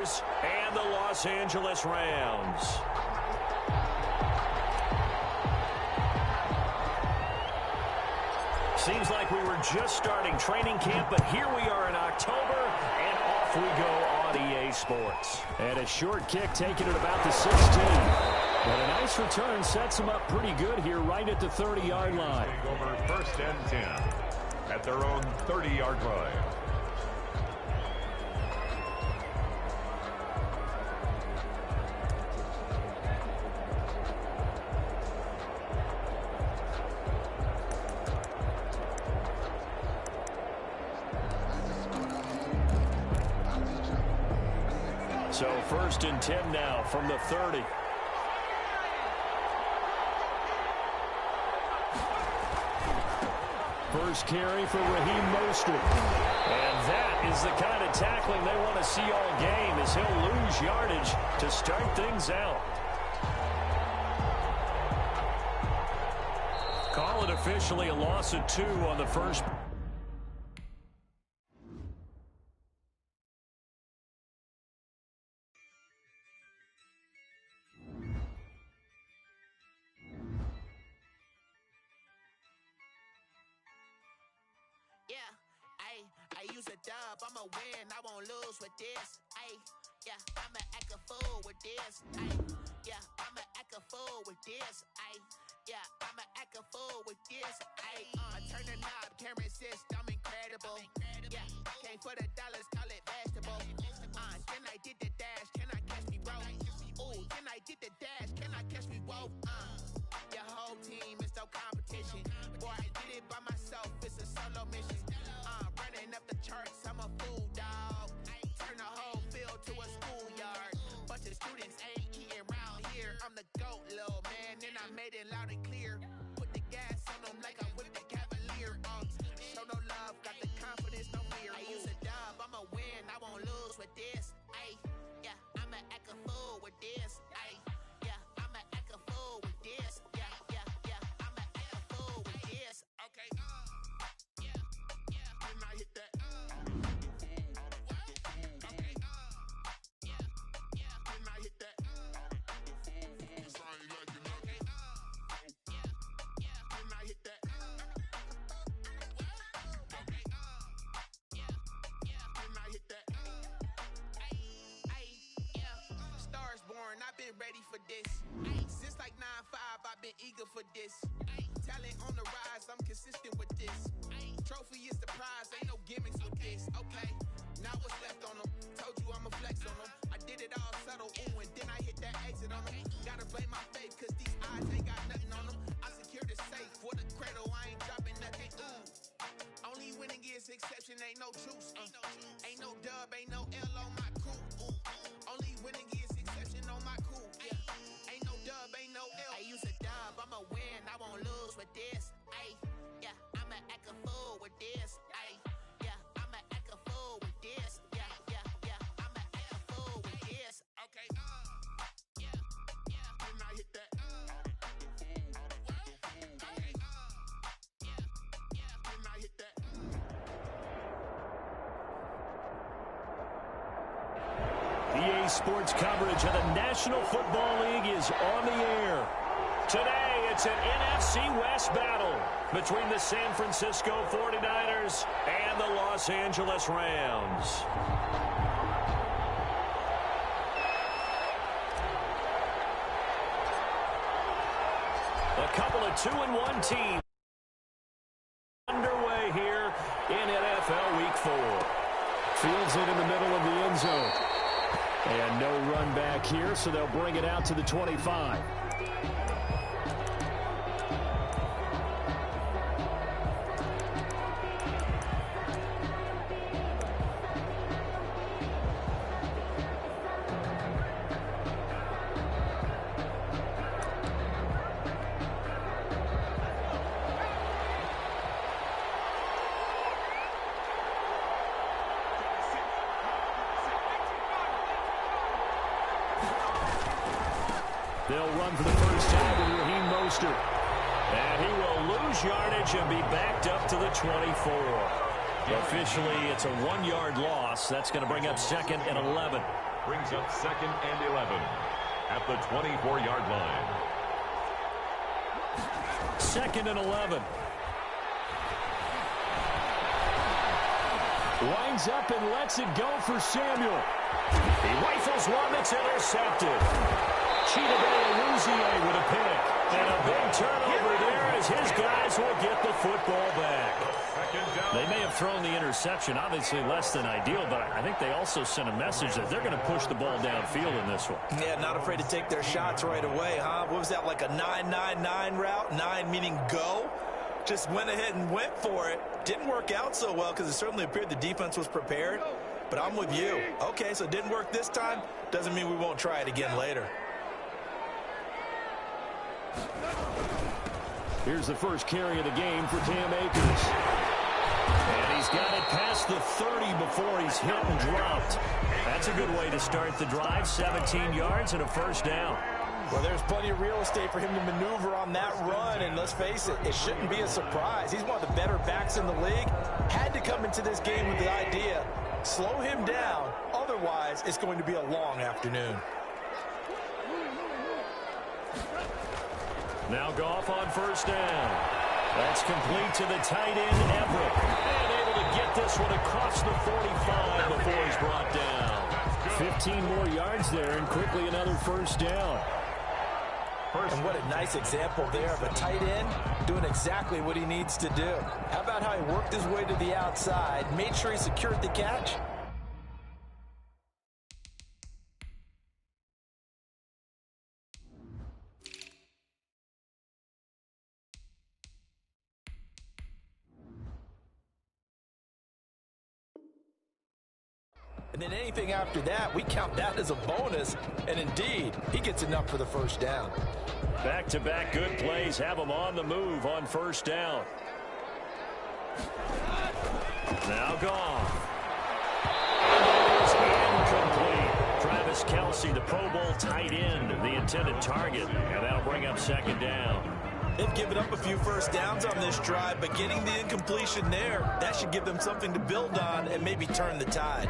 And the Los Angeles Rams. Seems like we were just starting training camp, but here we are in October, and off we go on EA Sports. And a short kick taken at about the 16. But a nice return sets them up pretty good here right at the 30-yard line. Over 1st and 10 at their own 30-yard line. So 1st and 10 now from the 30. First carry for Raheem Mostert. And that is the kind of tackling they want to see all game, as he'll lose yardage to start things out. Call it officially a loss of 2 on the first. I use a dub, I'ma win, I won't lose with this. Yeah, I'ma act a fool with this. Yeah, I'ma act a fool with this. Yeah, I'ma act a fool with this. I turn the knob, can't resist, I'm incredible. Yeah, came for the dollars, call it vegetable. Then I did the dash, can I catch me, bro? Ooh, then I did the dash, can I catch me, whoa? Your whole team is no competition. Boy, I did it by myself, it's a solo mission. Running up the charts, I'm a fool, dog. Turn the whole field to a schoolyard. Bunch of students ain't eating round here. I'm the GOAT, little man, and I made it loud and clear. Put the gas on them like I'm with the Cavalier. Show no love, got the confidence, no fear. I use a dub, I'ma win, I won't lose with this. Yeah, I'ma act a fool with this. Yeah, I'ma act a fool with this. Yeah, I'ma act a fool with this. Okay. I hit that. Okay. Then I hit that. Cause I ain't like it nothing. Then I hit that. Okay. Then I hit that. Stars born, I've been ready for this. Since like 9-5, I've been eager for this. Talent on the rise, I'm consistent with this. Trophy is the prize, ain't no gimmicks with this. Okay, now what's left on them? Told you I'ma flex on them. I did it all subtle, ooh, and then I hit that exit on them. Gotta blame my faith, cause these eyes ain't got nothing on them. I secured the safe for the cradle, I ain't dropping nothing, ooh. Only winning is exception, ain't no truce. Ain't no dub, ain't no L on my crew, ooh. Only winning is exception on my crew, yeah. Ain't no dub, ain't no L. I use a dub, I'ma win, I won't lose with this. Yeah, I'ma act a fool with this. Yeah, I'ma act a fool with this. Yeah, I'ma act a fool with this. Okay. Then I hit that. Okay. Then I hit that. EA Sports coverage of the National Football League is on the air. Today, it's an NFC West battle between the San Francisco 49ers and the Los Angeles Rams. A couple of 2-1 teams underway here in NFL Week 4. Fields it in the middle of the end zone. And no run back here, so they'll bring it out to the 25. They'll run for the first time with Raheem Mostert. And he will lose yardage and be backed up to the 24. Officially, it's a 1-yard loss. That's going to bring up 2nd and 11. Brings up 2nd and 11 at the 24-yard line. 2nd and 11. Winds up and lets it go for Samuel. He rifles one that's intercepted. Chidobe with a pick. And a big turnover there as his guys will get the football back. They may have thrown the interception, obviously less than ideal, but I think they also sent a message that they're going to push the ball downfield in this one. Yeah, not afraid to take their shots right away, huh? What was that, like a 9-9-9 route? 9 meaning go? Just went ahead and went for it. Didn't work out so well because it certainly appeared the defense was prepared. But I'm with you. Okay, so it didn't work this time. Doesn't mean we won't try it again later. Here's the first carry of the game for Cam Akers. And he's got it past the 30 before he's hit and dropped. That's a good way to start the drive. 17 yards and a first down. Well, there's plenty of real estate for him to maneuver on that run, and let's face it, it shouldn't be a surprise. He's one of the better backs in the league. Had to come into this game with the idea, slow him down, otherwise it's going to be a long afternoon. Now Goff on first down. That's complete to the tight end, Everett. And able to get this one across the 45 before he's brought down. 15 more yards there, and quickly another first down. And what a nice example there of a tight end doing exactly what he needs to do. How about how he worked his way to the outside, made sure he secured the catch? And then anything after that, we count that as a bonus. And indeed, he gets enough for the first down. Back-to-back good plays have him on the move on first down. Now Goff. Incomplete. Travis Kelce, the Pro Bowl tight end, the intended target. And that'll bring up second down. They've given up a few first downs on this drive, but getting the incompletion there, that should give them something to build on and maybe turn the tide.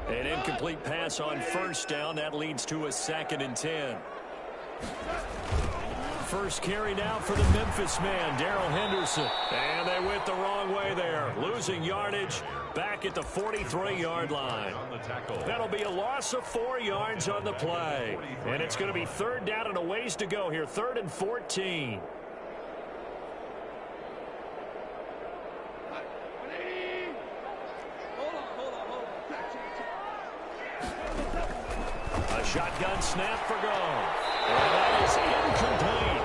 An incomplete pass on first down. That leads to a 2nd and 10. First carry now for the Memphis man, Darrell Henderson. And they went the wrong way there. Losing yardage back at the 43-yard line. That'll be a loss of 4 yards on the play. And it's going to be third down and a ways to go here. 3rd and 14. Shotgun snap for Goff. And that is incomplete.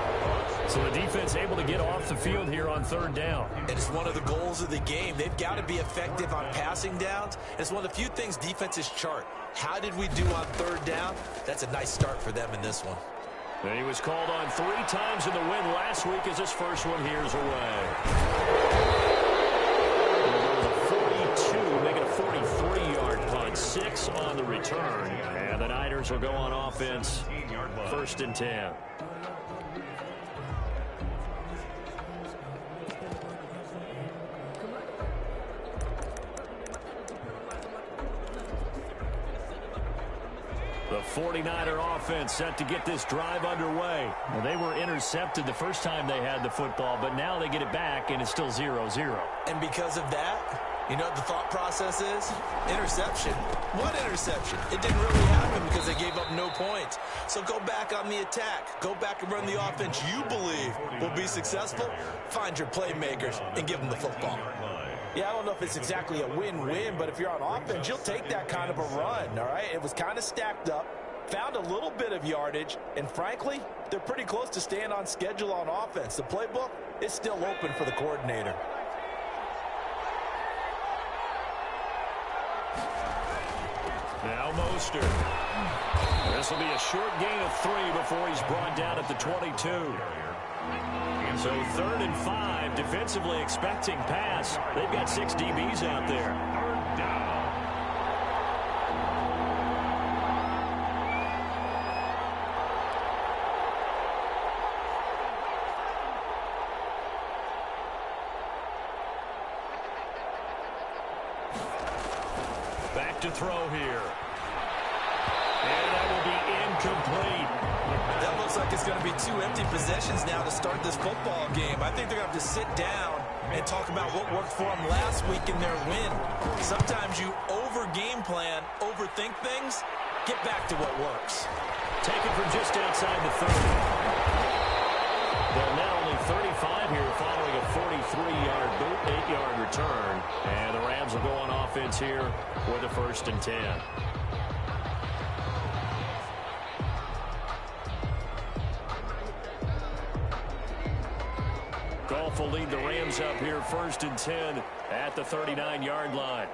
So the defense able to get off the field here on third down. And it's one of the goals of the game. They've got to be effective on passing downs. It's one of the few things defenses chart. How did we do on third down? That's a nice start for them in this one. And he was called on 3 times in the win last week as his first one here is away. 42, making a 43-yard punt. 6 on the return. And the Niners will go on offense. 1st and 10. The 49er offense set to get this drive underway. Well, they were intercepted the first time they had the football, but now they get it back, and it's still 0-0. And because of that, you know what the thought process is? Interception. What interception? It didn't really happen because they gave up no points. So go back on the attack. Go back and run the offense you believe will be successful. Find your playmakers and give them the football. Yeah, I don't know if it's exactly a win-win, but if you're on offense, you'll take that kind of a run, all right? It was kind of stacked up, found a little bit of yardage, and frankly, they're pretty close to staying on schedule on offense. The playbook is still open for the coordinator. Now Mostert. This will be a short gain of 3 before he's brought down at the 22. So 3rd and 5, defensively expecting pass. They've got 6 DBs out there. 3rd down. Back to throw here. And that will be incomplete. That looks like it's going to be 2 empty possessions now to start this football game. I think they're going to have to sit down and talk about what worked for them last week in their win. Sometimes you over-game plan, overthink things. Get back to what works. Taken from just outside the 30. They're now only 35 here following a 43-yard boot, 8-yard return. And the Rams will go on offense here with a 1st and 10. Goff will lead the Rams up here 1st and 10 at the 39-yard line.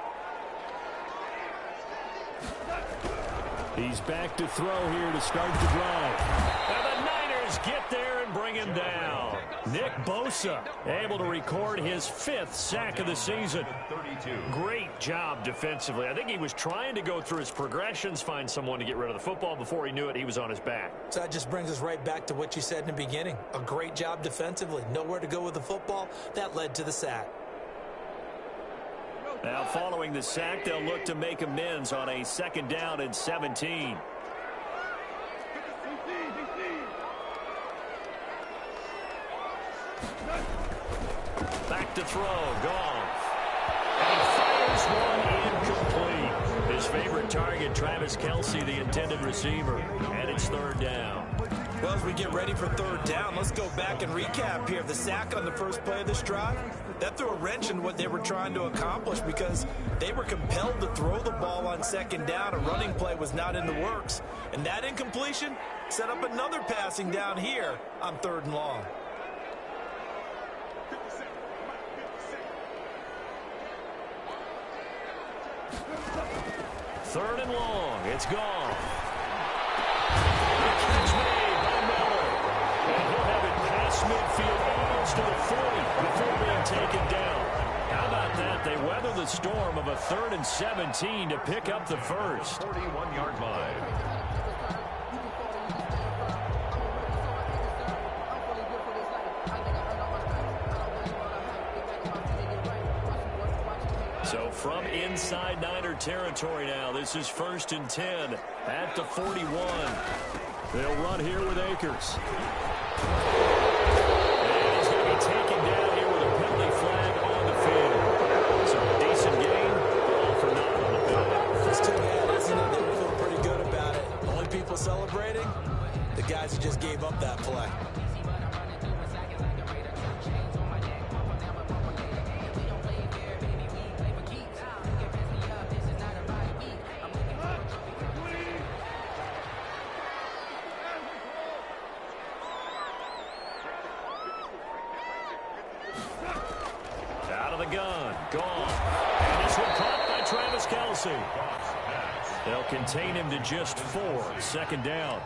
He's back to throw here to start the drive. And the Niners get there and bring him down. Nick Bosa able to record his 5th sack of the season. 32. Great job defensively. I think he was trying to go through his progressions, find someone to get rid of the football. Before he knew it, he was on his back. So that just brings us right back to what you said in the beginning. A great job defensively. Nowhere to go with the football. That led to the sack. Now, following the sack, they'll look to make amends on a 2nd down and 17. Back to throw, Goff. And he fires one incomplete. His favorite target, Travis Kelce, the intended receiver. And it's 3rd down. Well, as we get ready for 3rd down, let's go back and recap here. The sack on the first play of this drive, that threw a wrench in what they were trying to accomplish because they were compelled to throw the ball on 2nd down. A running play was not in the works. And that incompletion set up another passing down here on 3rd and long. Third and long. It's gone. The catch made by Miller. And he'll have it past midfield, almost to the 40 before being taken down. How about that? They weather the storm of a 3rd and 17 to pick up the 1st. 41-yard line. So from inside Niner territory now, this is 1st and 10 at the 41. They'll run here with Akers. And he's going to be taken down here with a penalty flag on the field. So a decent game, all for naught on the penalty. It's too bad, isn't it? They were feeling pretty good about it. Only people celebrating, the guys who just gave up that play. They'll contain him to just 4. 2nd down.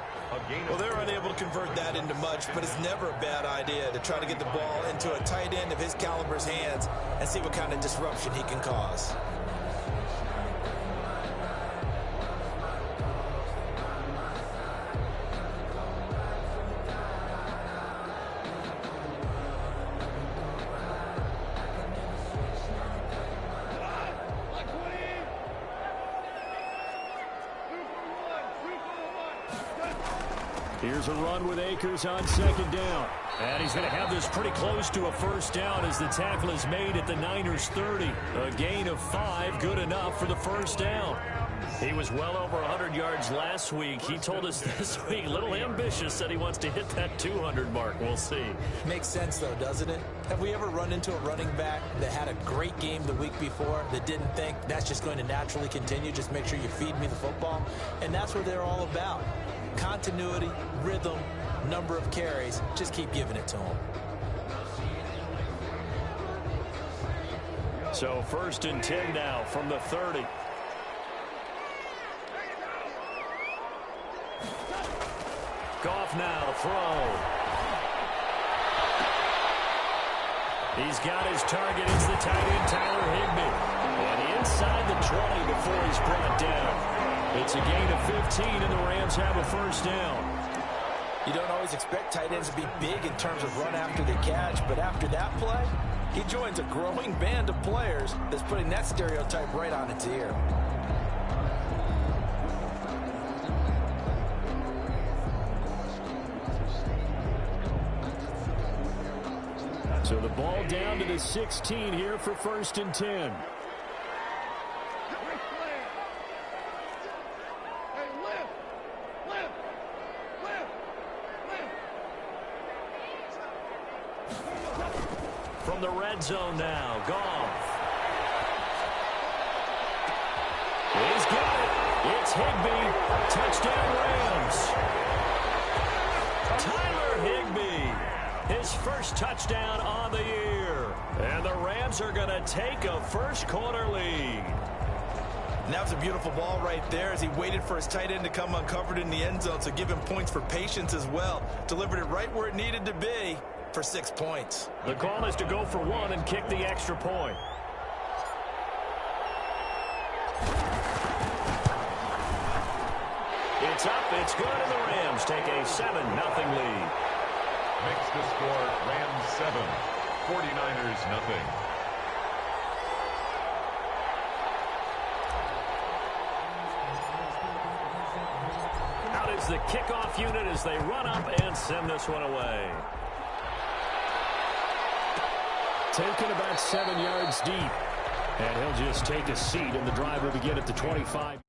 Well, they're unable to convert that into much, but it's never a bad idea to try to get the ball into a tight end of his caliber's hands and see what kind of disruption he can cause. Here's a run with Akers on 2nd down. And he's going to have this pretty close to a 1st down as the tackle is made at the Niners' 30. A gain of 5, good enough for the 1st down. He was well over 100 yards last week. He told us this week, a little ambitious, said he wants to hit that 200 mark. We'll see. Makes sense, though, doesn't it? Have we ever run into a running back that had a great game the week before that didn't think that's just going to naturally continue? Just make sure you feed me the football. And that's what they're all about. Continuity, rhythm, number of carries. Just keep giving it to them. So 1st and 10 now from the 30. Goff now to throw. He's got his target. It's the tight end, Tyler Higbee. And inside the 20 before he's brought down. It's a gain of 15, and the Rams have a first down. You don't always expect tight ends to be big in terms of run after the catch, but after that play, he joins a growing band of players that's putting that stereotype right on its ear. So the ball down to the 16 here for 1st and 10. From the red zone now, Goff. He's got it. It's Higbee. Touchdown Rams. Tyler Higbee. His first touchdown on the year. And the Rams are going to take a first-quarter lead. And that was a beautiful ball right there as he waited for his tight end to come uncovered in the end zone, so give him points for patience as well. Delivered it right where it needed to be for 6 points. The call is to go for 1 and kick the extra point. It's up, it's good, and the Rams take a 7-0 lead. Makes the score Rams 7, 49ers nothing. Out is the kickoff unit as they run up and send this one away. Taken about 7 yards deep. And he'll just take a seat, and the drive will begin at the 25.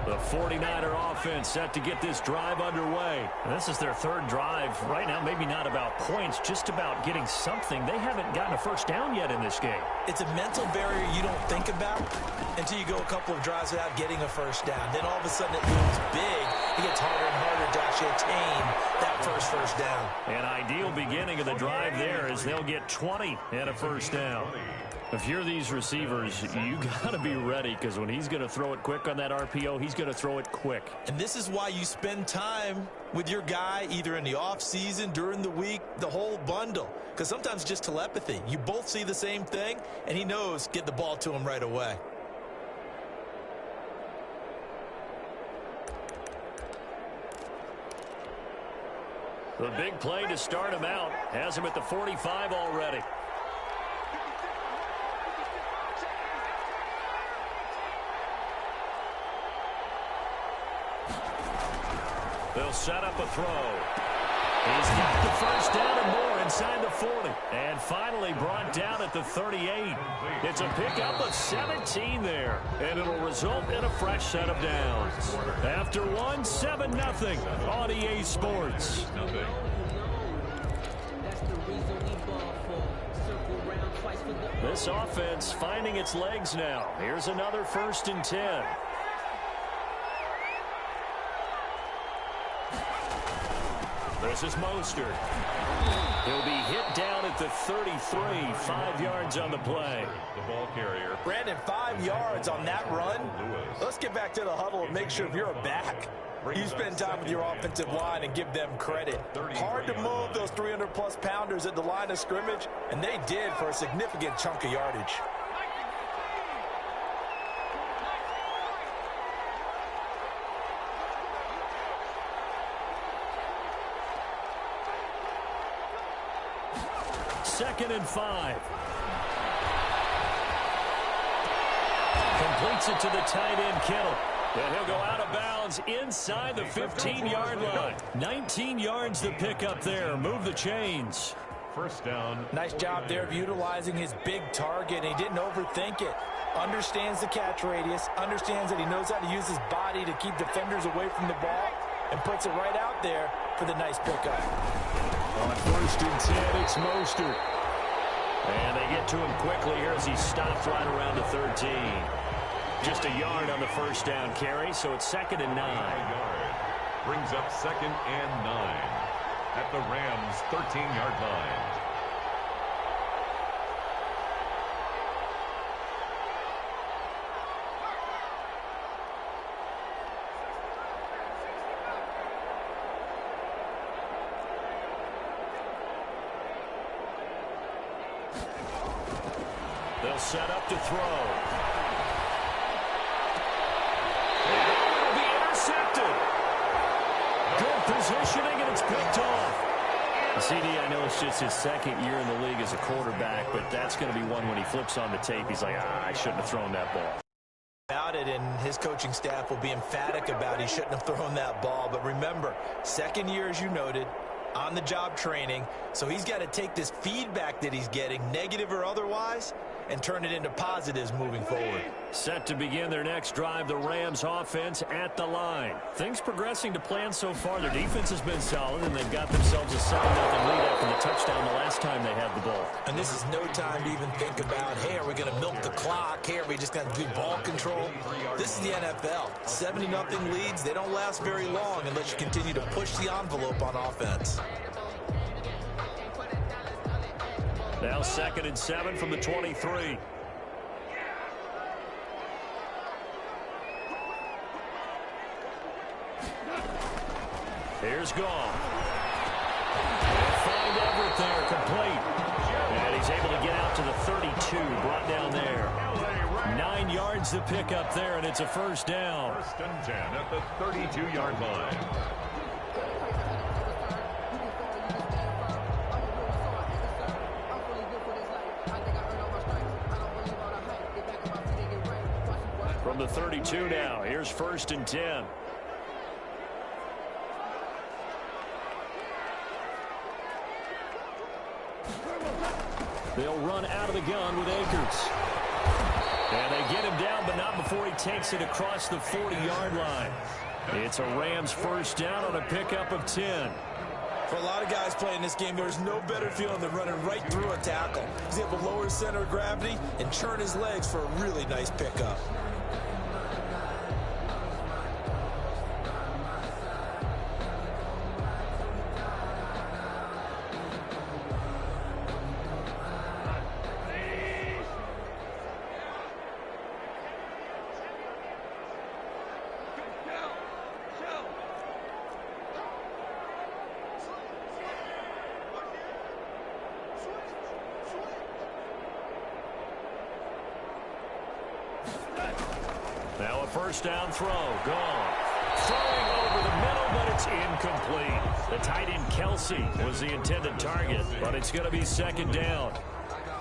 The 49er offense set to get this drive underway. And this is their 3rd drive. Right now, maybe not about points, just about getting something. They haven't gotten a first down yet in this game. It's a mental barrier you don't think about until you go a couple of drives without getting a first down. Then all of a sudden it looms big. It gets harder and harder to actually attain that first down. An ideal beginning of the drive there as they'll get 20 and a first down. If you're these receivers, you got to be ready because when he's going to throw it quick on that RPO, he's going to throw it quick. And this is why you spend time with your guy either in the offseason, during the week, the whole bundle. Because sometimes just telepathy. You both see the same thing, and he knows get the ball to him right away. The big play to start him out has him at the 45 already. They'll set up a throw. He's got the first down and more inside the 40. And finally brought down at the 38. It's a pickup of 17 there. And it'll result in a fresh set of downs. After one, 7-0 on EA Sports. This offense finding its legs now. Here's another 1st and 10. This is Mostert. He'll be hit down at the 33, 5 yards on the play. The ball carrier. Brandon, 5 yards on that run. Let's get back to the huddle and make sure if you're a back, you spend time with your offensive line and give them credit. Hard to move those 300-plus pounders at the line of scrimmage, and they did for a significant chunk of yardage. Second and 5. Completes it to the tight end, Kittle. And he'll go out of bounds inside the 15-yard line. 19 yards to pick up there. Move the chains. First down. Nice job there of utilizing his big target. He didn't overthink it. Understands the catch radius. Understands that he knows how to use his body to keep defenders away from the ball. And puts it right out there for the nice pickup. On 1st and 10, it's Mostert. And they get to him quickly here as he stops right around the 13. Just a yard on the first down carry, so it's 2nd and 9. brings up 2nd and 9 at the Rams' 13-yard line. They'll set up to throw. And it'll be intercepted. Good positioning, and it's picked off. CD, I know it's just his 2nd year in the league as a quarterback, but that's going to be one when he flips on the tape. He's like, I shouldn't have thrown that ball. About it, and his coaching staff will be emphatic about he shouldn't have thrown that ball. But remember, 2nd year, as you noted, on-the-job training, so he's got to take this feedback that he's getting, negative or otherwise, and turn it into positives moving forward. Set to begin their next drive, the Rams offense at the line. Things progressing to plan so far. Their defense has been solid, and they've got themselves a 7-0 lead after the touchdown the last time they had the ball. And this is no time to even think about, hey, are we going to milk the clock? Hey, are we just going to do ball control? This is the NFL. 7-0 leads, they don't last very long unless you continue to push the envelope on offense. Now 2nd and 7 from the 23. Here's Goff. Find Everett there, complete. And he's able to get out to the 32, brought down there. 9 yards to pick up there, and it's a first down. 1st and 10 at the 32-yard line. From the 32 now, here's 1st and 10. They'll run out of the gun with Akers. And they get him down, but not before he takes it across the 40-yard line. It's a Rams first down on a pickup of 10. For a lot of guys playing this game, there's no better feeling than running right through a tackle. He's able to lower his center of gravity and churn his legs for a really nice pickup. Now a first down throw. Gone. Throwing over the middle, but it's incomplete. The tight end Kelsey was the intended target, but it's going to be 2nd down.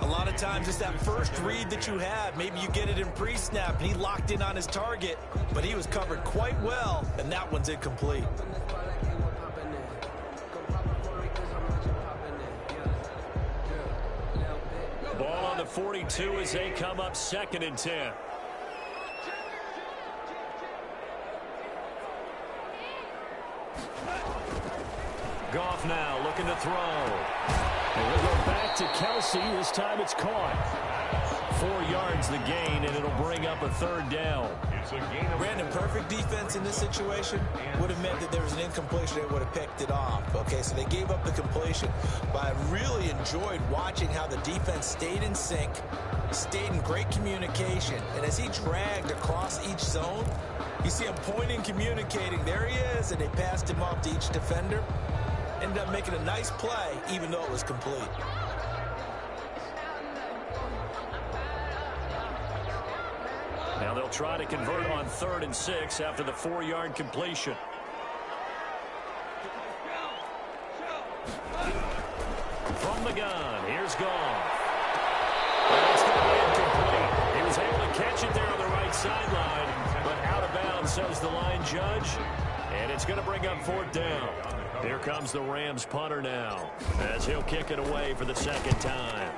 A lot of times it's that first read that you have. Maybe you get it in pre-snap, and he locked in on his target, but he was covered quite well, and that one's incomplete. Ball on the 42 as they come up 2nd and 10. Goff now looking to throw. And we'll go back to Kelsey. This time it's caught. 4 yards the gain, and it'll bring up a 3rd down. Brandon, perfect defense in this situation would have meant that there was an incompletion. They would have picked it off. Okay, so they gave up the completion. But I really enjoyed watching how the defense stayed in sync, stayed in great communication. And as he dragged across each zone, you see him pointing, communicating. There he is, and they passed him off to each defender. Ended up making a nice play, even though it was complete. Now they'll try to convert on 3rd and 6 after the 4-yard completion. From the gun, here's Goff. It's going to be incomplete. He was able to catch it there on the right sideline, but out of bounds, says the line judge. And it's going to bring up 4th down. Here comes the Rams punter now, as he'll kick it away for the 2nd time.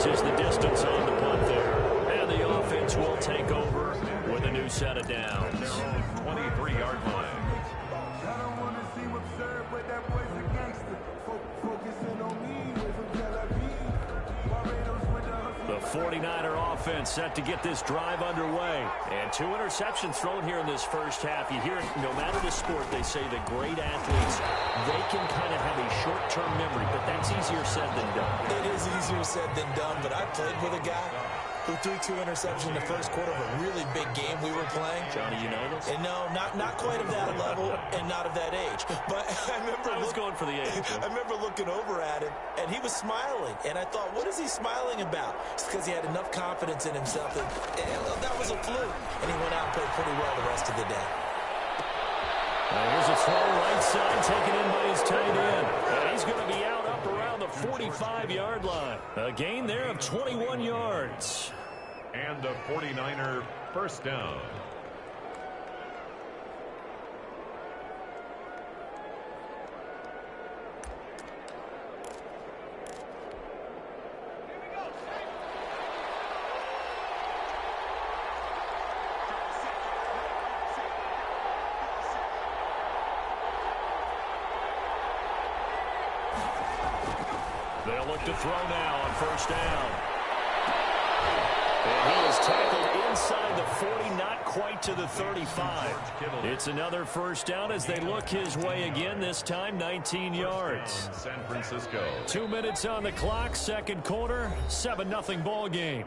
Is the distance on the punt there. And the offense will take over with a new set of downs. 23-yard line. I don't want to seem absurd, but that boy's a gangster. Focusing on me, with from Tel Aviv. Barbados with the 49er offense set to get this drive underway. And 2 interceptions thrown here in this first half. You hear it, no matter the sport, they say the great athletes, they can kind of have a short-term memory, but that's easier said than done. It is easier said than done, but I played with a guy who threw 2 interceptions in the first quarter of a really big game we were playing. Johnny, you know this? And no, not quite of that level and not of that age. But I was going for the age. I remember looking over at him, and he was smiling. And I thought, what is he smiling about? It's because he had enough confidence in himself that that was a fluke. And he went out and played pretty well the rest of the day. Here's a throw right side taken in by his tight end. And he's going to be out up around the 45-yard line. A gain there of 21 yards. And a 49er first down. They'll look to throw now on first down. And he is tackled inside the 40, not quite to the 35. It's another first down as they look his way again, this time 19 yards. San Francisco. 2 minutes on the clock, second quarter, 7-0 ball game.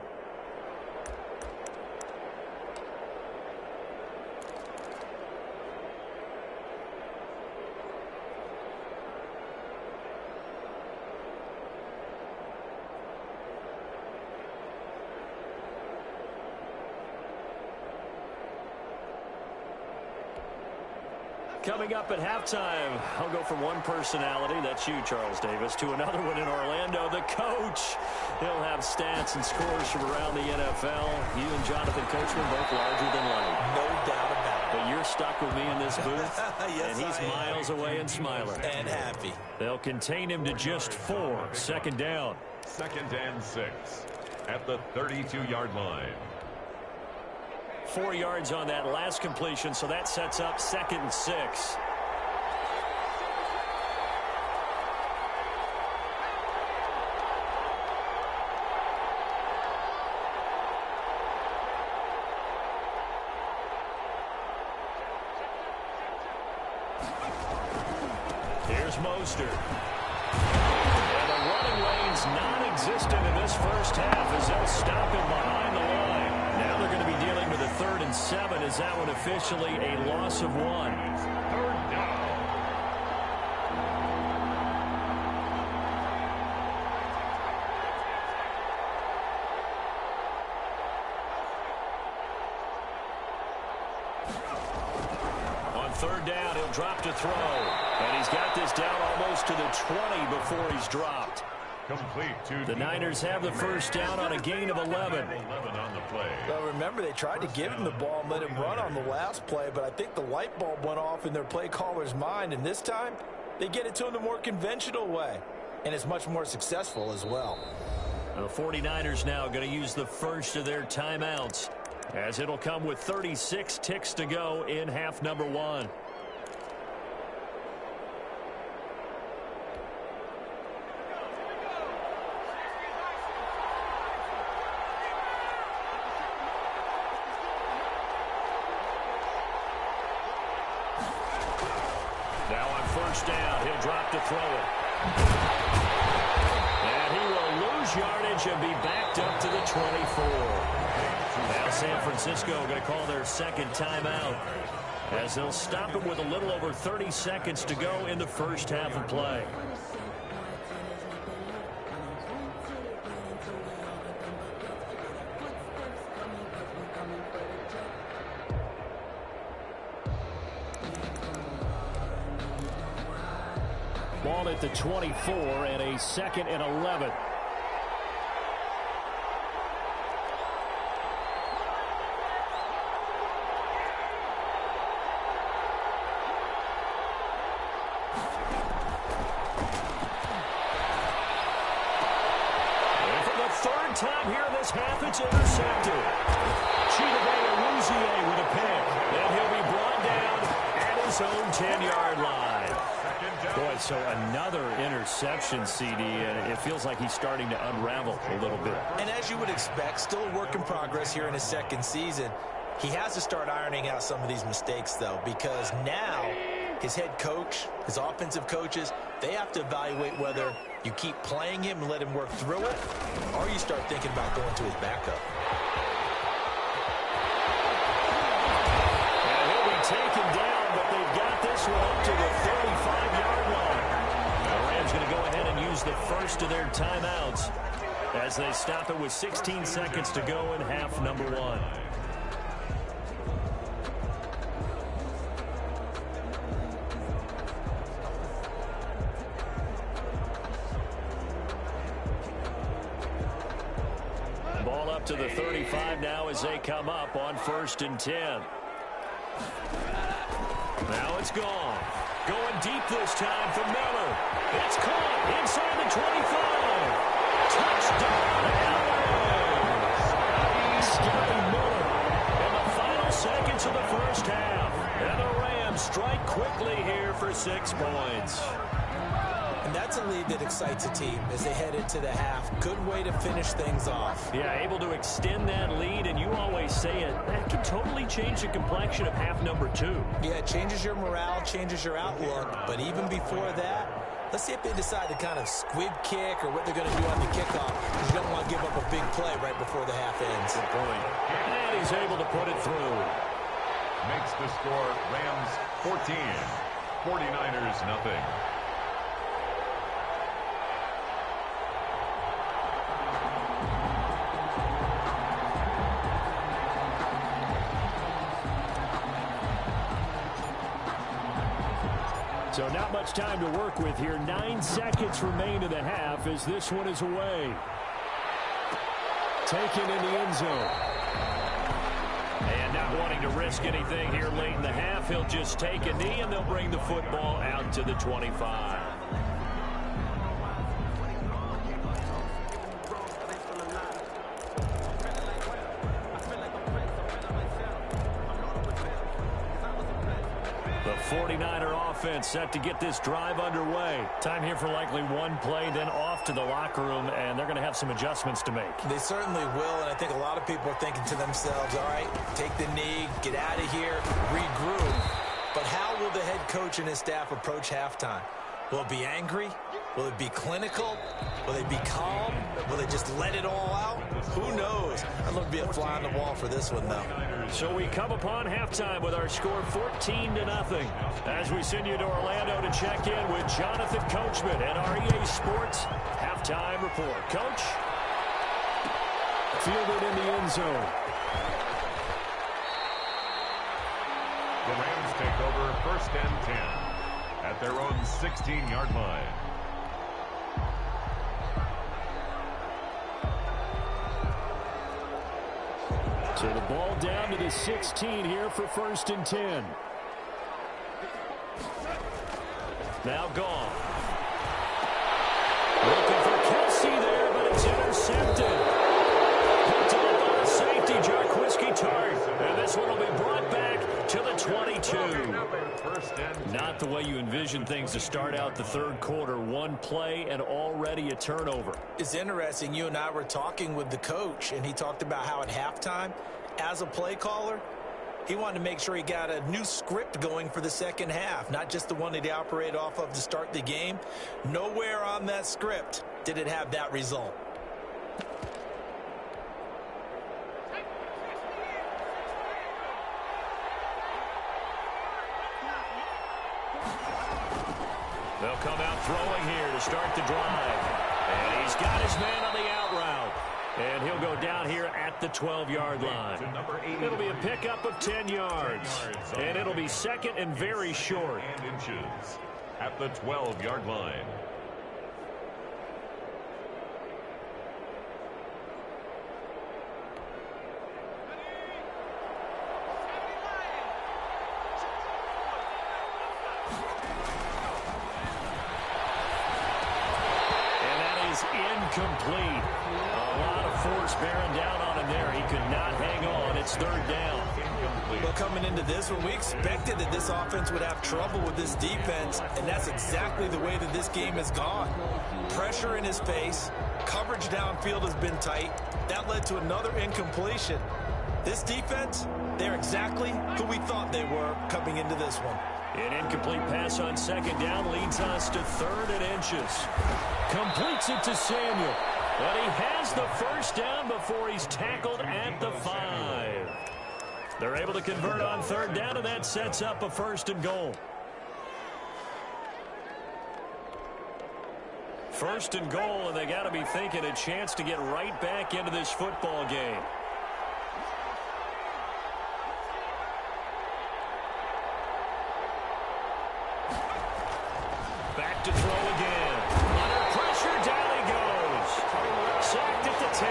Coming up at halftime, I'll go from one personality, that's you, Charles Davis, to another one in Orlando, the coach. He'll have stats and scores from around the NFL. You and Jonathan Coachman both larger than life. No doubt about it. But you're stuck with me in this booth, Yes, and he's miles away and smiling. And happy. They'll contain him to just 4. Second down. 2nd and 6 at the 32-yard line. 4 yards on that last completion, so that sets up 2nd and 6. Here's Mostert. And the running lane's non-existent in this first half as they'll stop him behind the line. Now they're going to be dealing with a 3rd and 7. Is that one officially a loss of 1? 3rd down. On 3rd down, he'll drop to throw. And he's got this down almost to the 20 before he's dropped. Complete to The Niners have the first down on a gain of 11. 11 on the play. Well, remember, they tried to give him the ball and let him run on the last play, but I think the light bulb went off in their play caller's mind, and this time they get it to him the more conventional way, and it's much more successful as well. The 49ers now going to use the first of their timeouts, as it'll come with 36 ticks to go in half number 1. Now on first down, he'll drop to throw it. And he will lose yardage and be backed up to the 24. Now San Francisco going to call their second timeout, as they'll stop him with a little over 30 seconds to go in the first half of play. Ball at the 24 and a 2nd and 11. And for the 3rd time here in this half, it's intercepted. Chidobe with a pick. And he'll be brought down at his own 10-yard line. 2nd down. Boy, so another interception, CD, and it feels like he's starting to unravel a little bit. And as you would expect, still a work in progress here in his second season. He has to start ironing out some of these mistakes, though, because now his head coach, his offensive coaches, they have to evaluate whether you keep playing him and let him work through it, or you start thinking about going to his backup. And he'll be taken down, but they've got this one up to the 35-yard line. The Rams going to go ahead and use the first of their timeouts as they stop it with 16 seconds to go in half number one. Ball up to the 35 now as they come up on 1st and 10. Now it's gone. Going deep this time for Miller. It's caught inside the 25. Touchdown, Rams! Scotty Miller in the final seconds of the first half. And the Rams strike quickly here for 6 points. And that's a lead that excites a team as they head into the half. Good way to finish things off. Yeah, able to extend that lead, and you always say it, that can totally change the complexion of half number 2. Yeah, it changes your morale, changes your outlook. But even before that, let's see if they decide to kind of squib kick or what they're going to do on the kickoff, because you don't want to give up a big play right before the half ends. Good point. And he's able to put it through. Makes the score Rams 14, 49ers nothing. So not much time to work with here. 9 seconds remain in the half as this one is away. Taken in the end zone. And not wanting to risk anything here late in the half, he'll just take a knee and they'll bring the football out to the 25. The 49er offense set to get this drive underway. Time here for likely one play, then off to the locker room, and they're going to have some adjustments to make. They certainly will, and I think a lot of people are thinking to themselves, all right, take the knee, get out of here, regroup. But how will the head coach and his staff approach halftime? Will it be angry? Will it be clinical? Will they be calm? Will they just let it all out? Who knows? I'd love to be a fly on the wall for this one, though. So we come upon halftime with our score 14-0. As we send you to Orlando to check in with Jonathan Coachman at our EA Sports halftime report. Coach? Fielded in the end zone. The Rams take over 1st and 10 at their own 16-yard line. So the ball down to the 16 here for 1st and 10. Now gone. Looking for Kelsey there, but it's intercepted. Picked up by the safety, Jarquiski Tart. And this one will be brought back to the 22. Not the way you envision things to start out the third quarter. One play and already a turnover. It's interesting. You and I were talking with the coach, and he talked about how at halftime, as a play caller, he wanted to make sure he got a new script going for the second half, not just the one that he operated off of to start the game. Nowhere on that script did it have that result. They'll come out throwing here to start the drive. And he's got his man on the out route. And he'll go down here at the 12-yard line. It'll be a pickup of 10 yards. And it'll be second and very short. Inches at the 12-yard line. Incomplete. A lot of force bearing down on him there. He could not hang on. It's 3rd down. incomplete. Well, coming into this one, we expected that this offense would have trouble with this defense, and that's exactly the way that this game has gone. Pressure in his face, coverage downfield has been tight. That led to another incompletion. This defense, they're exactly who we thought they were coming into this one. An incomplete pass on second down leads us to 3rd and inches. Completes it to Samuel. But he has the first down before he's tackled at the 5. They're able to convert on 3rd down, and that sets up a 1st and goal. 1st and goal, and they got to be thinking a chance to get right back into this football game. Back to throw again. Under pressure, down he goes. Sacked at the 10.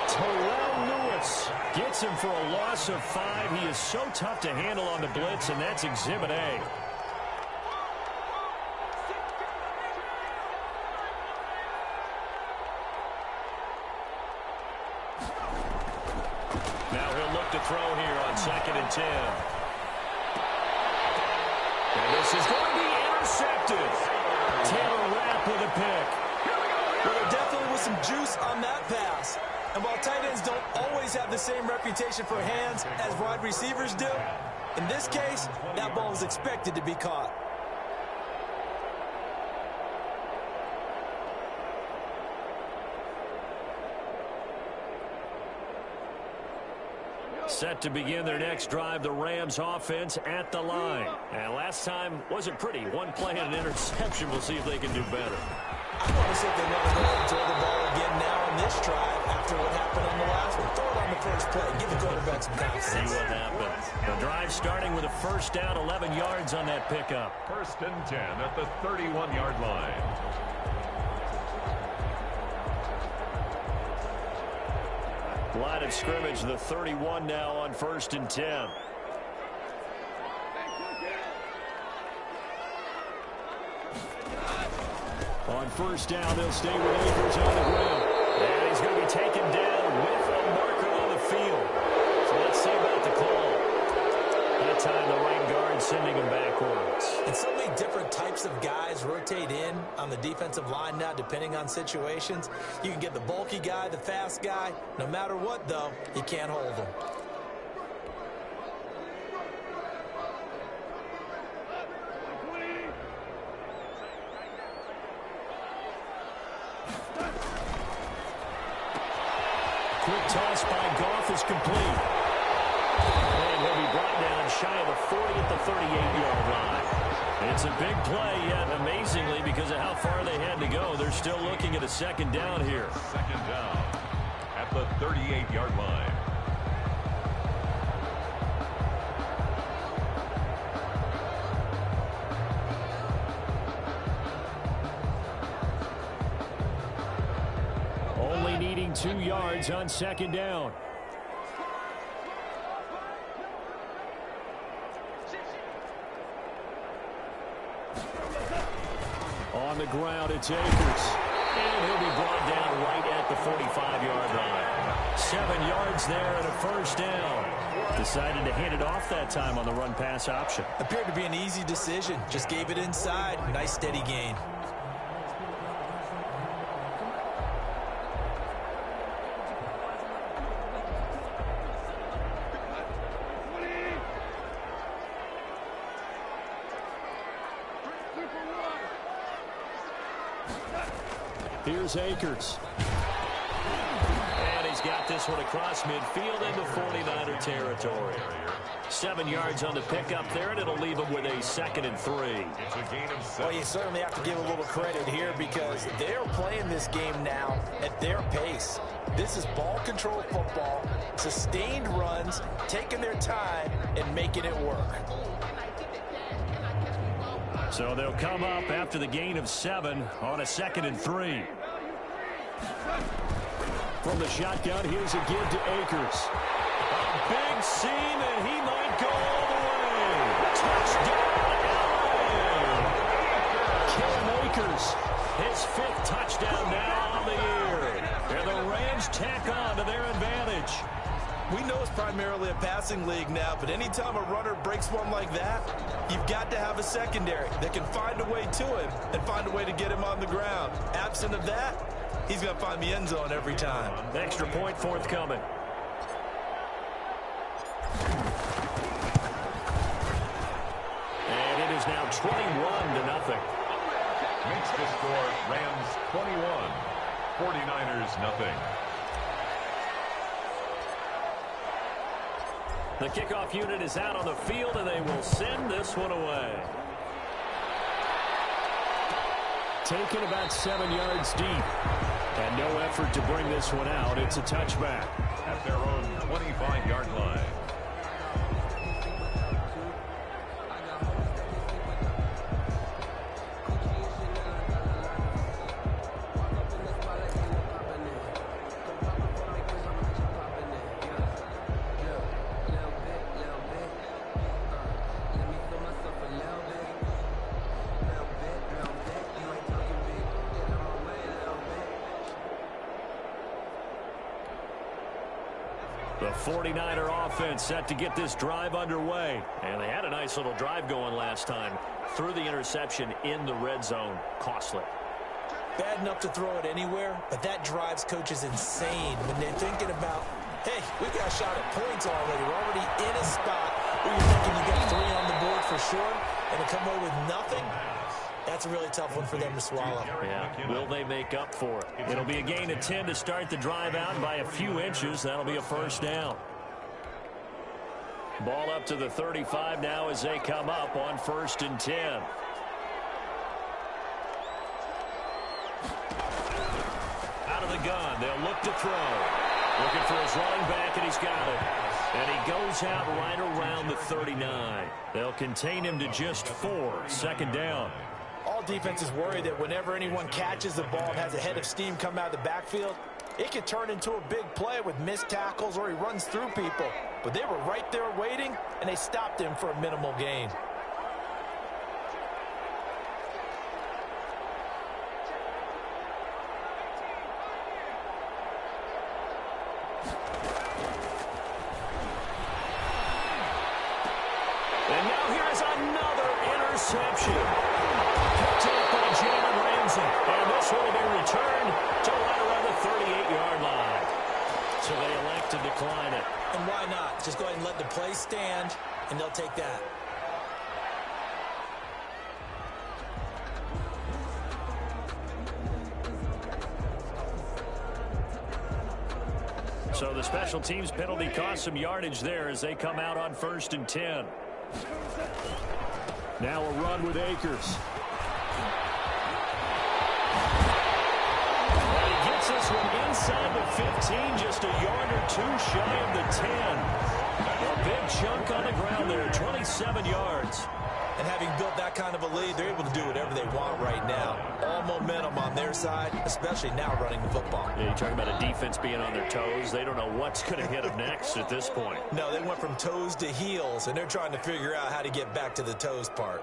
Terrell Lewis gets him for a loss of 5. He is so tough to handle on the blitz, and that's Exhibit A. Now he'll look to throw here on 2nd and 10. And this is going to be intercepted. Taylor Rapp with a pick. Well, there definitely was some juice on that pass. And while tight ends don't always have the same reputation for hands as wide receivers do, in this case, that ball was expected to be caught. Set to begin their next drive, the Rams offense at the line. And last time wasn't pretty. One play and an interception. We'll see if they can do better. I want to see if they want to go and throw the ball again now on this drive after what happened on the last one. Throw it on the first play. Give the quarterback some confidence. See what happens. The drive starting with a first down, 11 yards on that pickup. 1st and 10 at the 31-yard line. Line of scrimmage, the 31 now on 1st and 10. On 1st down, they'll stay with Akers on the ground. And he's going to be taken down with a marker on the field. So let's see about the call. That time the right guard sending him backwards. And so many different types of guys rotate in on the defensive line now, depending on situations. You can get the bulky guy, the fast guy. No matter what, though, you can't hold them. Quick toss by Goff is complete. And he'll be brought down shy of the 40 at the 38-yard line. It's a big play, yet amazingly, because of how far they had to go, they're still looking at a 2nd down here. 2nd down at the 38-yard line. Only needing 2 yards on 2nd down. On the ground, it's Akers. And he'll be brought down right at the 45-yard line. 7 yards there and a 1st down. Decided to hand it off that time on the run-pass option. Appeared to be an easy decision. Just gave it inside. Nice, steady gain. Here's Akers. And he's got this one across midfield into 49er territory. 7 yards on the pickup there, and it'll leave him with a 2nd and 3. It's a gain of 7. Well, you certainly have to give a little credit here because they're playing this game now at their pace. This is ball control football, sustained runs, taking their time and making it work. So they'll come up after the gain of 7 on a 2nd and 3. From the shotgun, here's a give to Akers. A big seam, and he might go all the way. Touchdown, LA! Cam Akers, his 5th touchdown now on the year. And the Rams tack on to their advantage. We know it's primarily a passing league now, but anytime a runner breaks one like that, you've got to have a secondary that can find a way to him and find a way to get him on the ground. Absent of that, he's going to find the end zone every time. Extra point forthcoming. And it is now 21-0. Makes the score Rams 21, 49ers nothing. The kickoff unit is out on the field, and they will send this one away. Taken about 7 yards deep. And no effort to bring this one out. It's a touchback. At their own 25-yard line. The 49er offense set to get this drive underway. And they had a nice little drive going last time. Threw the interception in the red zone. Costly. Bad enough to throw it anywhere, but that drives coaches insane when they're thinking about, hey, we've got a shot at points already. We're already in a spot where you're thinking you got 3 on the board for sure, and to come away with nothing, that's a really tough one for them to swallow. Yeah, will they make up for it? It'll be a gain of 10 to start the drive out by a few inches. That'll be a first down. Ball up to the 35 now as they come up on 1st and 10. Out of the gun, they'll look to throw. Looking for his running back, and he's got it. And he goes out right around the 39. They'll contain him to just 4. 2nd down. All defenses worry that whenever anyone catches the ball and has a head of steam come out of the backfield, it could turn into a big play with missed tackles or he runs through people. But they were right there waiting, and they stopped him for a minimal gain. And now here is another interception. Picked up by Jalen Ramsey. And this will be returned to right around the 38-yard line. So they elect to decline it. And why not? Just go ahead and let the play stand, and they'll take that. So the special teams penalty cost some yardage there as they come out on 1st and 10. Now a run with Akers. And he gets this one inside the 15, just a yard or 2 shy of the 10. A big chunk on the ground there, 27 yards. And having built that kind of a lead, they're able to do whatever they want right now. All momentum on their side, especially now running the football. Yeah, you're talking about a defense being on their toes. They don't know what's going to hit them next at this point. No, they went from toes to heels, and they're trying to figure out how to get back to the toes part.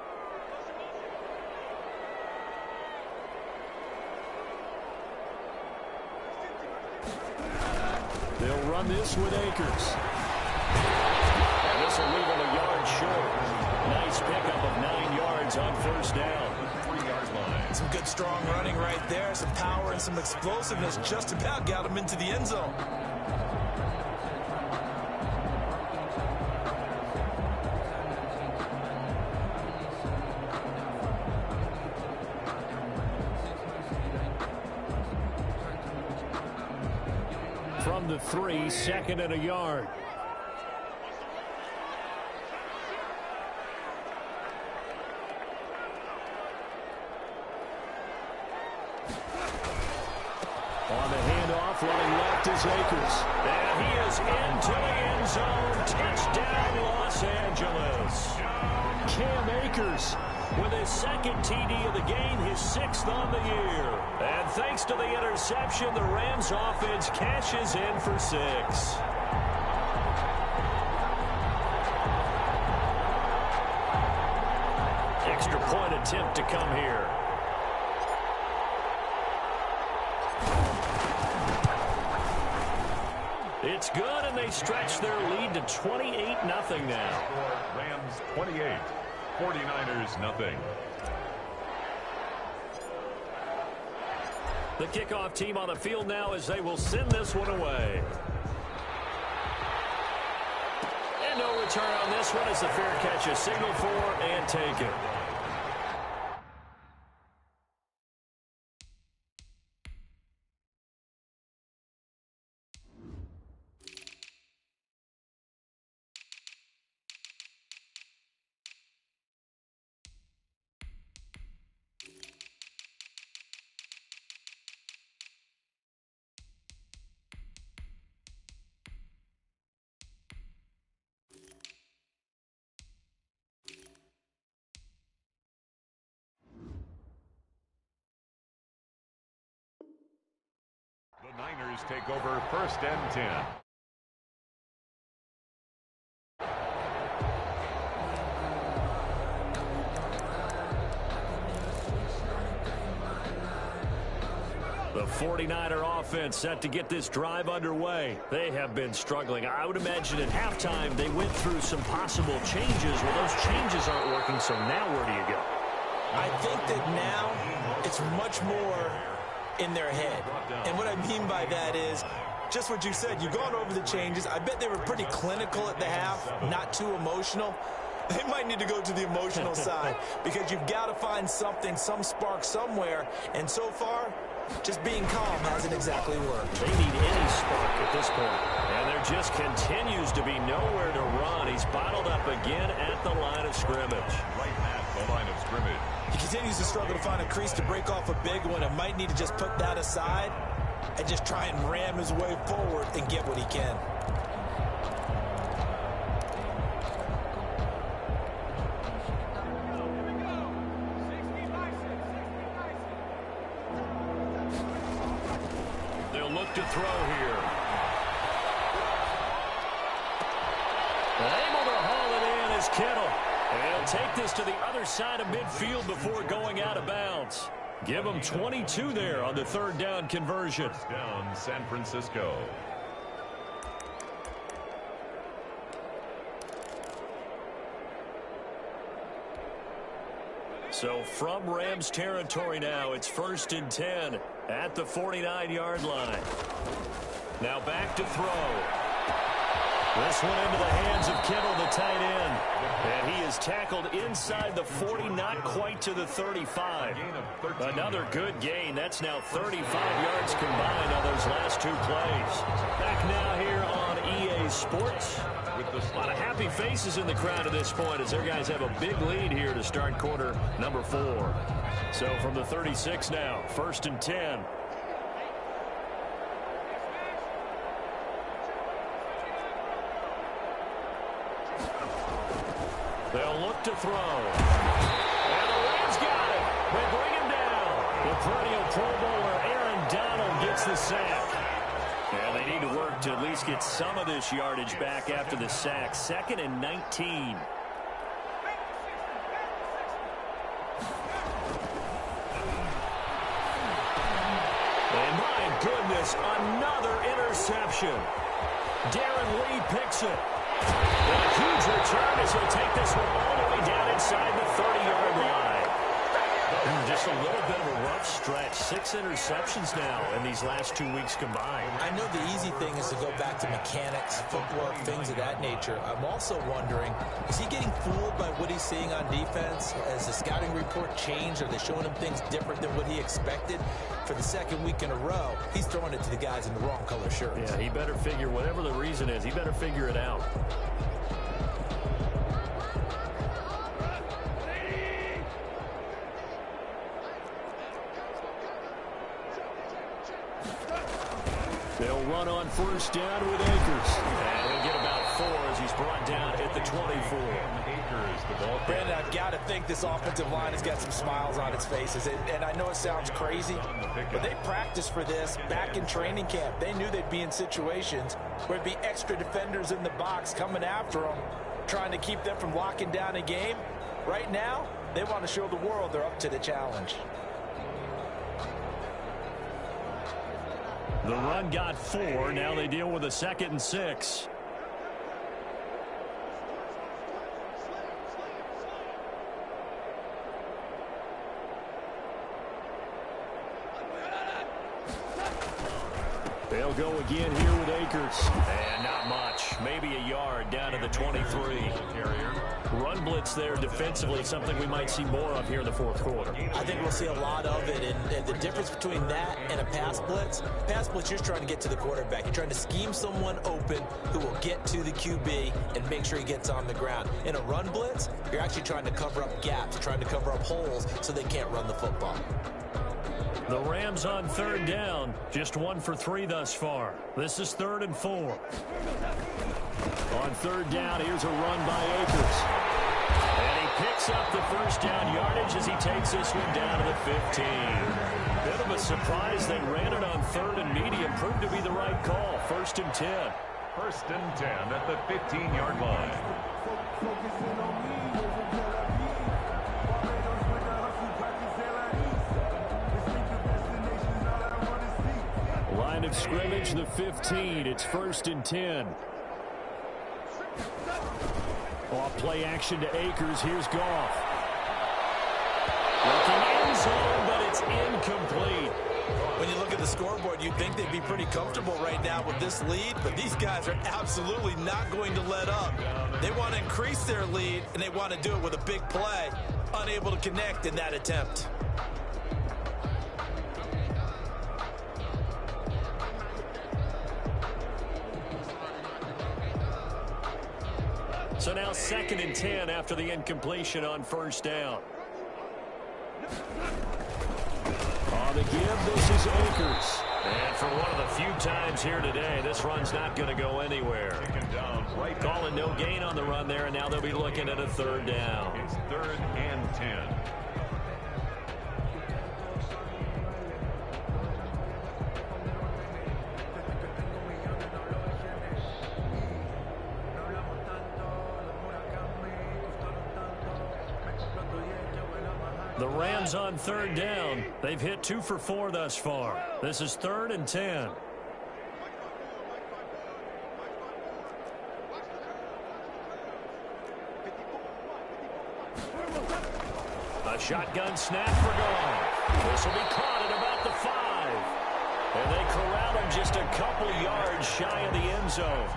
They'll run this with Akers. And this will leave them a yard short. Nice pickup of 9 yards on 1st down. 3-yard line. Some good strong running right there. Some power and some explosiveness just about got them into the end zone. From the 3, 2nd and a yard. On the handoff, running left is Akers. And he is into the end zone. Touchdown, Los Angeles. Cam Akers with his 2nd TD of the game, his 6th on the year. And thanks to the interception, the Rams offense cashes in for 6. Extra point attempt to come here. It's good, and they stretch their lead to 28-0 now. Rams 28, 49ers nothing. The kickoff team on the field now as they will send this one away. And no return on this one as the fair catch is signaled for and taken. The Niners take over 1st and 10. The 49er offense set to get this drive underway. They have been struggling. I would imagine at halftime they went through some possible changes. Well, those changes aren't working, so now where do you go? I think that now it's much more in their head. And what I mean by that is just what you said. You've gone over the changes. I bet they were pretty clinical at the half, not too emotional. They might need to go to the emotional side because you've got to find something, some spark somewhere. And so far, just being calm hasn't exactly worked. They need any spark at this point. And there just continues to be nowhere to run. He's bottled up again at the line of scrimmage. Right at the line of scrimmage. He continues to struggle to find a crease to break off a big one and might need to just put that aside and just try and ram his way forward and get what he can. They'll look to throw here. Able to haul it in is Kittle. And he'll take this to the other side of midfield before going out of bounds. Give him 22 there on the 3rd down conversion. Down San Francisco. So from Rams territory now, it's 1st and 10 at the 49-yard line. Now back to throw. This one into the hands of Kittle, the tight end. And he is tackled inside the 40, not quite to the 35. Another good gain. That's now 35 yards combined on those last 2 plays. Back now here on EA Sports. A lot of happy faces in the crowd at this point as their guys have a big lead here to start quarter number 4. So from the 36 now, 1st and 10. They'll look to throw. And the Rams got it. They bring him down. The perennial Pro Bowler Aaron Donald gets the sack. And they need to work to at least get some of this yardage back after the sack. 2nd and 19. And my goodness, another interception. Darren Lee picks it. And a huge return as he'll take this one all the way down inside the 30-yard line. Just a little bit of a rough stretch. 6 interceptions now in these last 2 weeks combined. I know the easy thing is to go back to mechanics, footwork, things of that nature. I'm also wondering, is he getting fooled by what he's seeing on defense? Has the scouting report changed? Are they showing him things different than what he expected? For the 2nd week in a row, he's throwing it to the guys in the wrong color shirts. Yeah, he better figure, whatever the reason is, he better figure it out. They'll run on 1st down with Akers. And he'll get about 4 as he's brought down at the 24. Akers, the ball. Brandon, I've got to think this offensive line has got some smiles on its faces. And I know it sounds crazy, but they practiced for this back in training camp. They knew they'd be in situations where there'd be extra defenders in the box coming after them, trying to keep them from locking down a game. Right now, they want to show the world they're up to the challenge. The run got 4. Now they deal with a 2nd and 6. They'll go again here with Akers. And not much. Maybe a yard down to the 23. Run blitz there defensively, something we might see more of here in the fourth quarter. I think we'll see a lot of it. And the difference between that and a pass blitz, you're trying to get to the quarterback. You're trying to scheme someone open who will get to the QB and make sure he gets on the ground. In a run blitz, you're actually trying to cover up gaps, trying to cover up holes so they can't run the football. The Rams on 3rd down, just 1 for 3 thus far. This is 3rd and 4. On 3rd down, here's a run by Akers. And he picks up the first down yardage as he takes this one down to the 15. Bit of a surprise they ran it on 3rd and medium. Proved to be the right call. 1st and 10. 1st and 10 at the 15-yard line. Line of scrimmage, the 15. It's 1st and 10. Off play action to Akers. Here's Goff. Looking end zone, but it's incomplete. When you look at the scoreboard, you'd think they'd be pretty comfortable right now with this lead, but these guys are absolutely not going to let up. They want to increase their lead, and they want to do it with a big play. Unable to connect in that attempt. So now 2nd and 10 after the incompletion on 1st down. On the give, this is Akers. And for one of the few times here today, this run's not going to go anywhere. Calling no gain on the run there, and now they'll be looking at a 3rd down. It's 3rd and 10. The Rams on 3rd down. They've hit 2 for 4 thus far. This is 3rd and 10. A shotgun snap for Goff. This will be caught at about the 5. And they corral him just a couple yards shy of the end zone.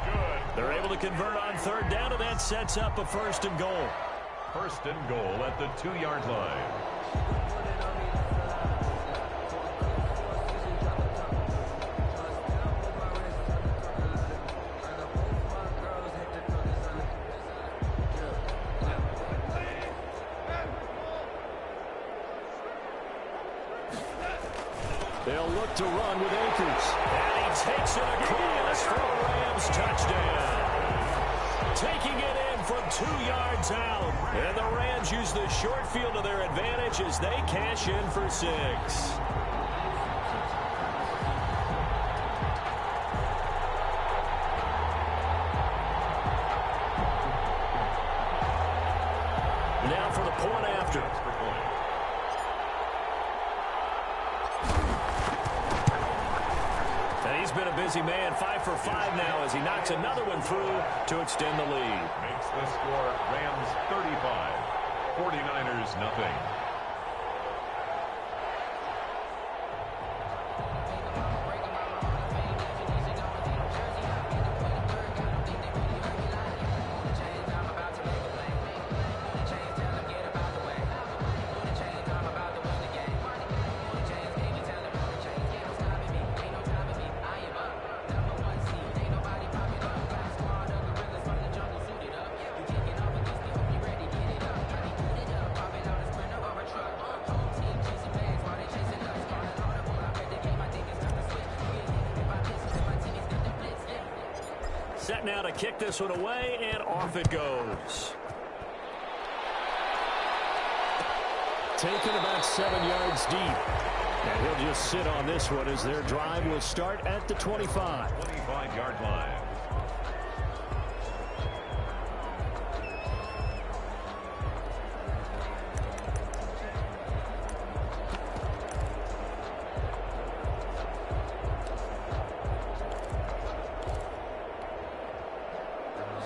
They're able to convert on 3rd down, and that sets up a 1st and goal. 1st and goal at the 2-yard line. They'll look to run with Akers. And he takes it across for a Rams touchdown. Taking it in from 2 yards out. And the Rams use the short field to their advantage as they cash in for 6. Now for the point after. He's been a busy man, 5 for 5 now as he knocks another one through to extend the lead. Makes the score Rams 35, 49ers nothing. Set now to kick this one away, and off it goes. Taken about 7 yards deep. And he'll just sit on this one as their drive will start at the 25. 25-yard line.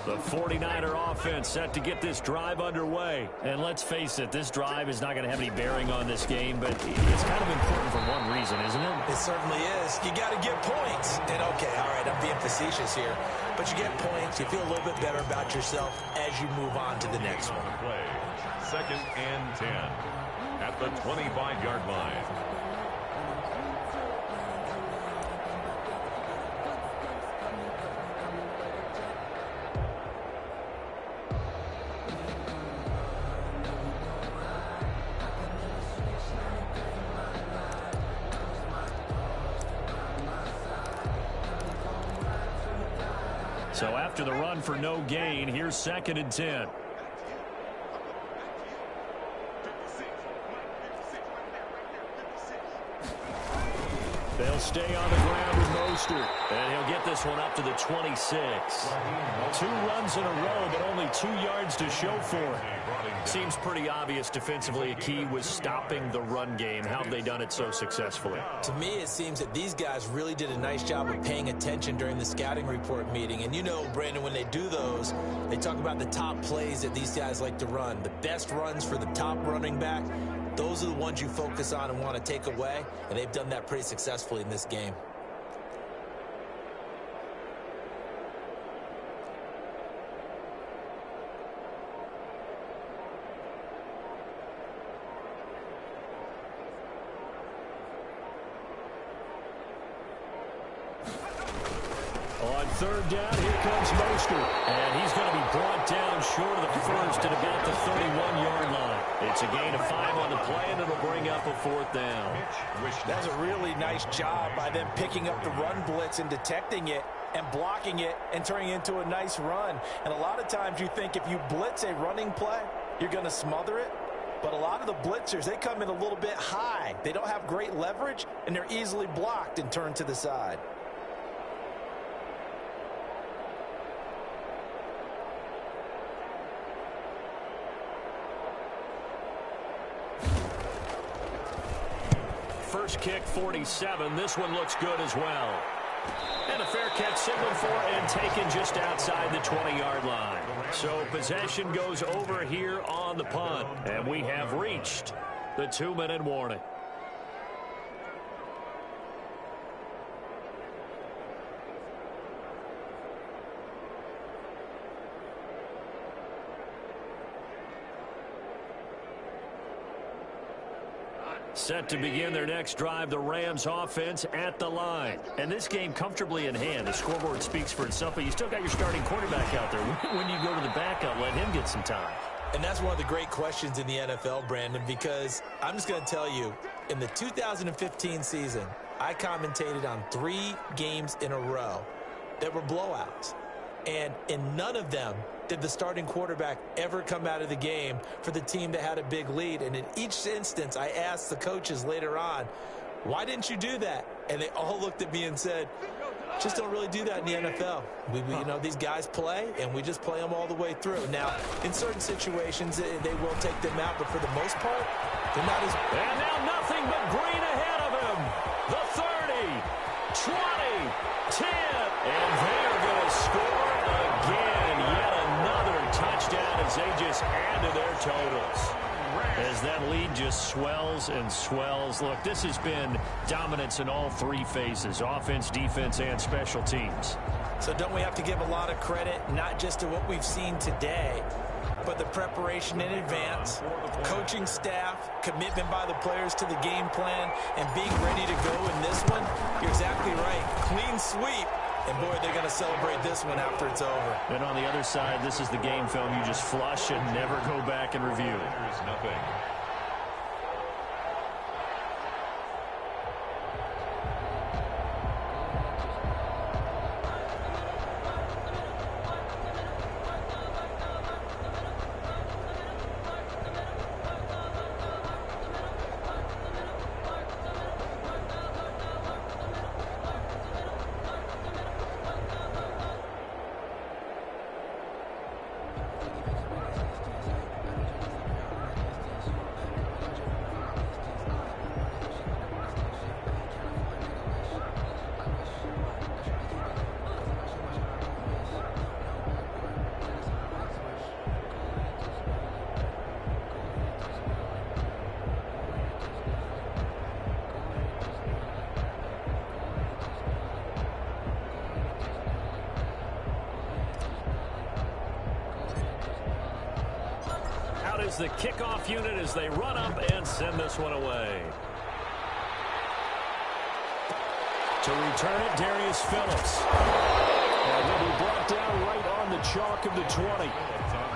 The 49er offense set to get this drive underway. And let's face it, this drive is not going to have any bearing on this game, but it's kind of important for one reason, isn't it? It certainly is. You got to get points. And, okay, all right, I'm being facetious here. But you get points, you feel a little bit better about yourself as you move on to the next one. Play. 2nd and 10 at the 25-yard line. So after the run for no gain, here's 2nd and 10. They'll stay on the ground with Mostert, and he'll get this one up to the 26. 2 runs in a row, but only 2 yards to show for it. Seems pretty obvious defensively a key was stopping the run game. How have they done it so successfully? To me, it seems that these guys really did a nice job of paying attention during the scouting report meeting. And you know, Brandon, when they do those, they talk about the top plays that these guys like to run. The best runs for the top running back, those are the ones you focus on and want to take away. And they've done that pretty successfully in this game. On 3rd down, here comes Mostert. And he's going to be brought down short of the first at about the 31-yard line. It's a gain of 5 on the play, and it'll bring up a 4th down. That's a really nice job by them picking up the run blitz and detecting it and blocking it and turning it into a nice run. And a lot of times you think if you blitz a running play, you're going to smother it. But a lot of the blitzers, they come in a little bit high. They don't have great leverage, and they're easily blocked and turned to the side. First kick, 47. This one looks good as well. And a fair catch signaled for and taken just outside the 20-yard line. So possession goes over here on the punt. And we have reached the 2-minute warning. Set to begin their next drive, the Rams offense at the line. And this game comfortably in hand. The scoreboard speaks for itself, but you still got your starting quarterback out there. When you go to the backup, let him get some time. And that's one of the great questions in the NFL, Brandon, because I'm just going to tell you, in the 2015 season, I commentated on 3 games in a row that were blowouts. And in none of them did the starting quarterback ever come out of the game for the team that had a big lead. And in each instance, I asked the coaches later on, why didn't you do that? And they all looked at me and said, just don't really do that in the NFL. You know, these guys play, and we just play them all the way through. Now, in certain situations, they will take them out, but for the most part, they're not as... And now nothing but green ahead of him. The 30, 20, 10, and they're going to score again. Yet another touchdown as they just add to their totals. As that lead just swells and swells. Look, this has been dominance in all 3 phases, offense, defense, and special teams. So don't we have to give a lot of credit, not just to what we've seen today, but the preparation in advance, coaching staff, commitment by the players to the game plan, and being ready to go in this one? You're exactly right. Clean sweep. And, boy, they're going to celebrate this one after it's over. And on the other side, this is the game film you just flush and never go back and review. There's nothing. out is the kickoff unit as they run up and send this one away. To return it, Darius Phillips. And will be brought down right on the chalk of the 20. On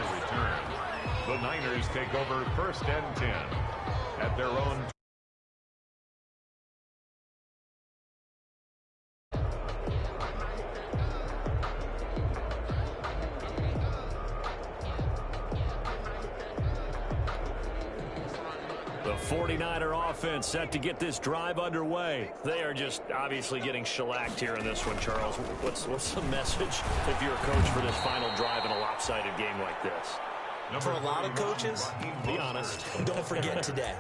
the return. The Niners take over 1st and 10 at their own. The 49er offense set to get this drive underway. They are just obviously getting shellacked here in this one, Charles. What's the message if you're a coach for this final drive in a lopsided game like this? For a lot of coaches, be honest, don't forget today.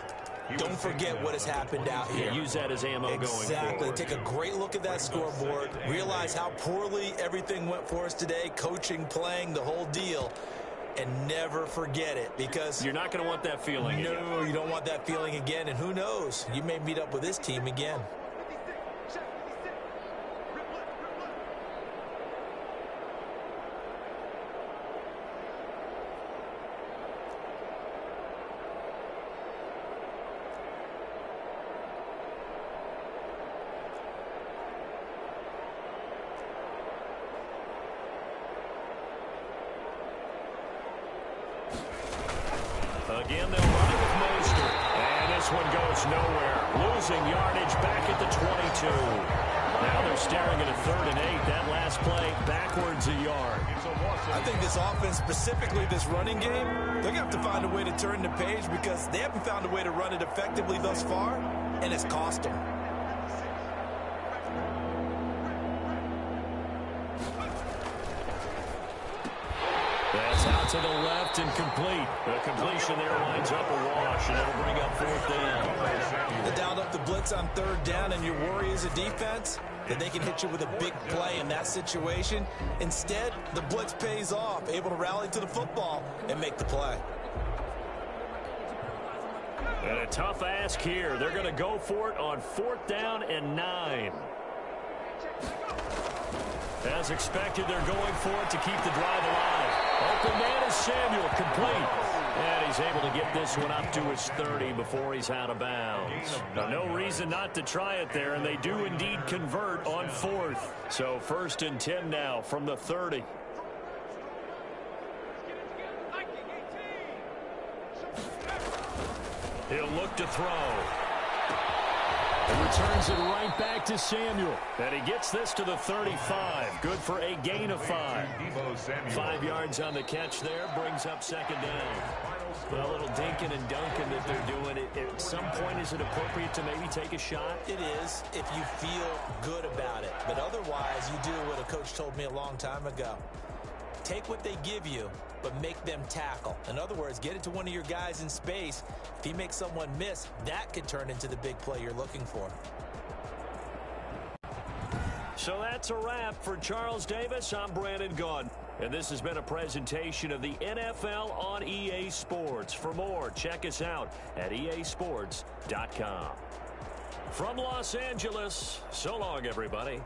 Don't forget what has happened out here. Yeah, use that as ammo going forward. Exactly. Take a great look at that scoreboard. Realize how poorly everything went for us today, coaching, playing, the whole deal. And never forget it, because you're not going to want that feeling again. No, you don't want that feeling again. And who knows, you may meet up with this team again. Again, they'll run it with Mostert. And this one goes nowhere. Losing yardage back at the 22. Now they're staring at a 3rd and 8. That last play, backwards a yard. I think this offense, specifically this running game, they're going to have to find a way to turn the page because they haven't found a way to run it effectively thus far, and it's cost them. That's out to the left and complete. The completion there winds up a wash, and it'll bring up 4th down. They dialed up the blitz on 3rd down, and your worry as a defense that they can hit you with a big play in that situation. Instead, the blitz pays off, able to rally to the football and make the play. And a tough ask here. They're going to go for it on 4th down and 9. As expected, they're going for it to keep the drive alive. Open man is Samuel, complete. And he's able to get this one up to his 30 before he's out of bounds. Now, no reason not to try it there, and they do indeed convert on 4th. So 1st and 10 now from the 30. He'll look to throw. And returns it right back to Samuel. And he gets this to the 35. Good for a gain of 5. 5 yards on the catch there. Brings up 2nd down. But a little dinking and dunking that they're doing. At some point, is it appropriate to maybe take a shot? It is if you feel good about it. But otherwise, you do what a coach told me a long time ago. Take what they give you, but make them tackle. In other words, get it to one of your guys in space. If he makes someone miss, that could turn into the big play you're looking for. So that's a wrap for Charles Davis. I'm Brandon Gaudin. And this has been a presentation of the NFL on EA Sports. For more, check us out at easports.com. From Los Angeles, so long, everybody.